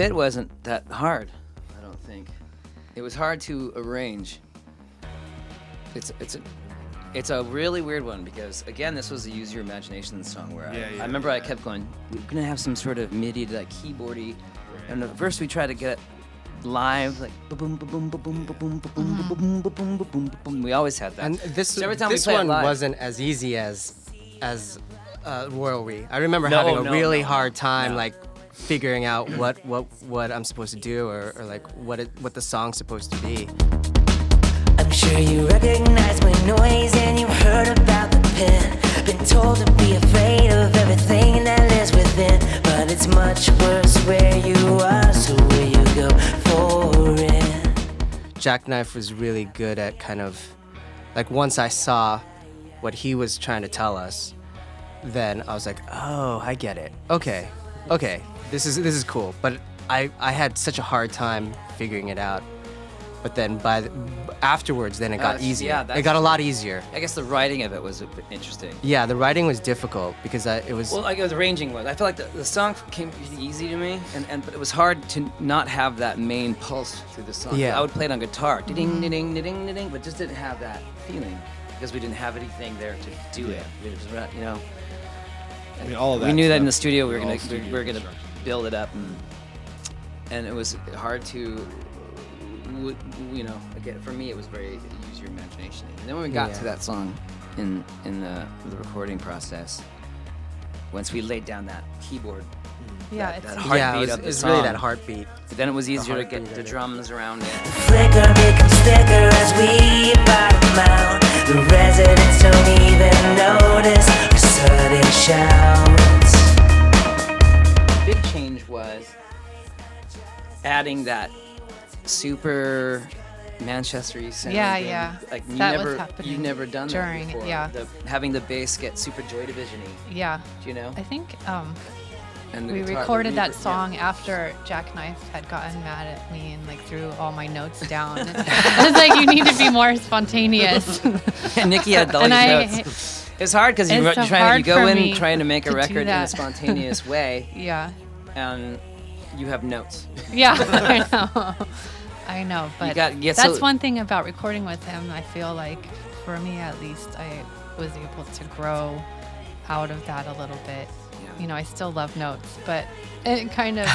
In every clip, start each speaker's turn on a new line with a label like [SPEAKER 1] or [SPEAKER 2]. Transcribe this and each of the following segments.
[SPEAKER 1] fit wasn't that hard, I don't think. It was hard to arrange. It's a really weird one because, again, this was a use your imagination song where I remember I kept going, we're gonna have some sort of MIDI, like keyboardy, and at first we tried to get it live, like boom, boom, boom, boom, boom, boom, boom, boom, boom, boom. We always had that.
[SPEAKER 2] And this
[SPEAKER 1] every time we
[SPEAKER 2] this
[SPEAKER 1] play it
[SPEAKER 2] one
[SPEAKER 1] live,
[SPEAKER 2] wasn't as easy as Royal We. I remember having a really hard time like figuring out what I'm supposed to do or like what the song's supposed to be.
[SPEAKER 3] I'm sure you recognize my noise and you've heard about the pen. Been told to be afraid of everything that lives within. But it's much worse where you are, so where you go for it.
[SPEAKER 2] Jackknife was really good at kind of, like once I saw what he was trying to tell us, then I was like, oh, I get it. Okay, this is cool. But I had such a hard time figuring it out. But then afterwards, then it got easier.
[SPEAKER 1] Yeah,
[SPEAKER 2] it got a lot easier.
[SPEAKER 1] I guess the writing of it was a bit interesting.
[SPEAKER 2] Yeah, the writing was difficult because it was...
[SPEAKER 1] Well, like it was arranging was. I feel like the song came pretty easy to me, but it was hard to not have that main pulse through the song.
[SPEAKER 2] Yeah.
[SPEAKER 1] I would play it on guitar, ding, ding, ding, ding, but just didn't have that feeling because we didn't have anything there to do it. It was, you know.
[SPEAKER 4] I mean, all of that.
[SPEAKER 1] We knew that in the
[SPEAKER 4] stuff
[SPEAKER 1] studio we
[SPEAKER 4] was
[SPEAKER 1] were
[SPEAKER 4] all
[SPEAKER 1] gonna
[SPEAKER 4] studio construction.
[SPEAKER 1] build it up, and it was hard to. You know, again, for me, it was very use your imagination. And then when we got to that song in the recording process, once we laid down that keyboard, that heartbeat of the song,
[SPEAKER 2] really that heartbeat.
[SPEAKER 1] then it was easier to get the drums around it.
[SPEAKER 3] Flicker becomes thicker as we bottom out. The residents don't even notice our sudden shouts.
[SPEAKER 1] Big change was adding that super Manchester-y sound.
[SPEAKER 5] Yeah.
[SPEAKER 1] Like
[SPEAKER 5] That was happening
[SPEAKER 1] you've never done
[SPEAKER 5] during,
[SPEAKER 1] that before.
[SPEAKER 5] yeah.
[SPEAKER 1] Having the bass get super Joy Division-y.
[SPEAKER 5] Yeah.
[SPEAKER 1] Do you know?
[SPEAKER 5] I think
[SPEAKER 1] And the
[SPEAKER 5] we
[SPEAKER 1] guitar-
[SPEAKER 5] recorded that
[SPEAKER 1] yeah.
[SPEAKER 5] song after Jackknife had gotten mad at me and like threw all my notes down. I was like, you need to be more spontaneous.
[SPEAKER 1] And Nikki had all these notes. It's hard because you go in trying to make a record in a spontaneous way,
[SPEAKER 5] Yeah.
[SPEAKER 1] and you have notes.
[SPEAKER 5] Yeah, I know, but
[SPEAKER 1] that's
[SPEAKER 5] that's one thing about recording with him. I feel like, for me at least, I was able to grow out of that a little bit. You know, I still love notes, but it kind of,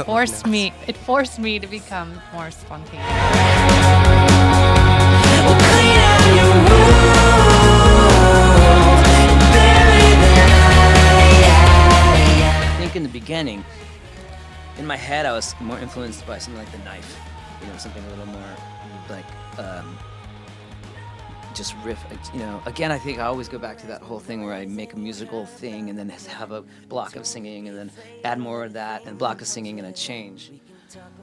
[SPEAKER 5] forced me to become more spontaneous.
[SPEAKER 3] We'll clean out your wounds and bury them.
[SPEAKER 1] I think in the beginning, in my head, I was more influenced by something like The Knife. You know, something a little more like just riff. You know, again, I think I always go back to that whole thing where I make a musical thing and then have a block of singing and then add more of that and block of singing and a change.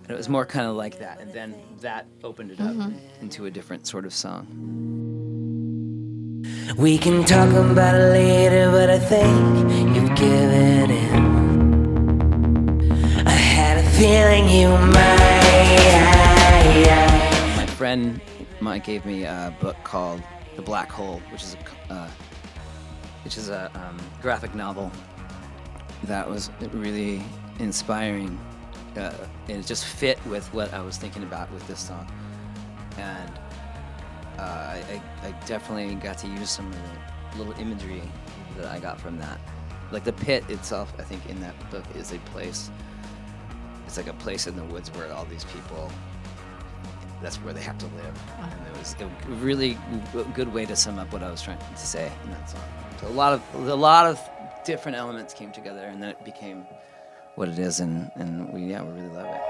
[SPEAKER 1] And it was more kind of like that, and then that opened it up into a different sort of song.
[SPEAKER 3] We can talk about it later, but I think you've given in. I had a feeling you might.
[SPEAKER 1] My friend Mike gave me a book called The Black Hole, which is a graphic novel that was really inspiring. It just fit with what I was thinking about with this song, and I definitely got to use some of the little imagery that I got from that. Like the pit itself, I think in that book is a place. It's like a place in the woods where all these people, that's where they have to live. And it was a really good way to sum up what I was trying to say in that song. So a lot of different elements came together, and then it became what it is, and we really love it.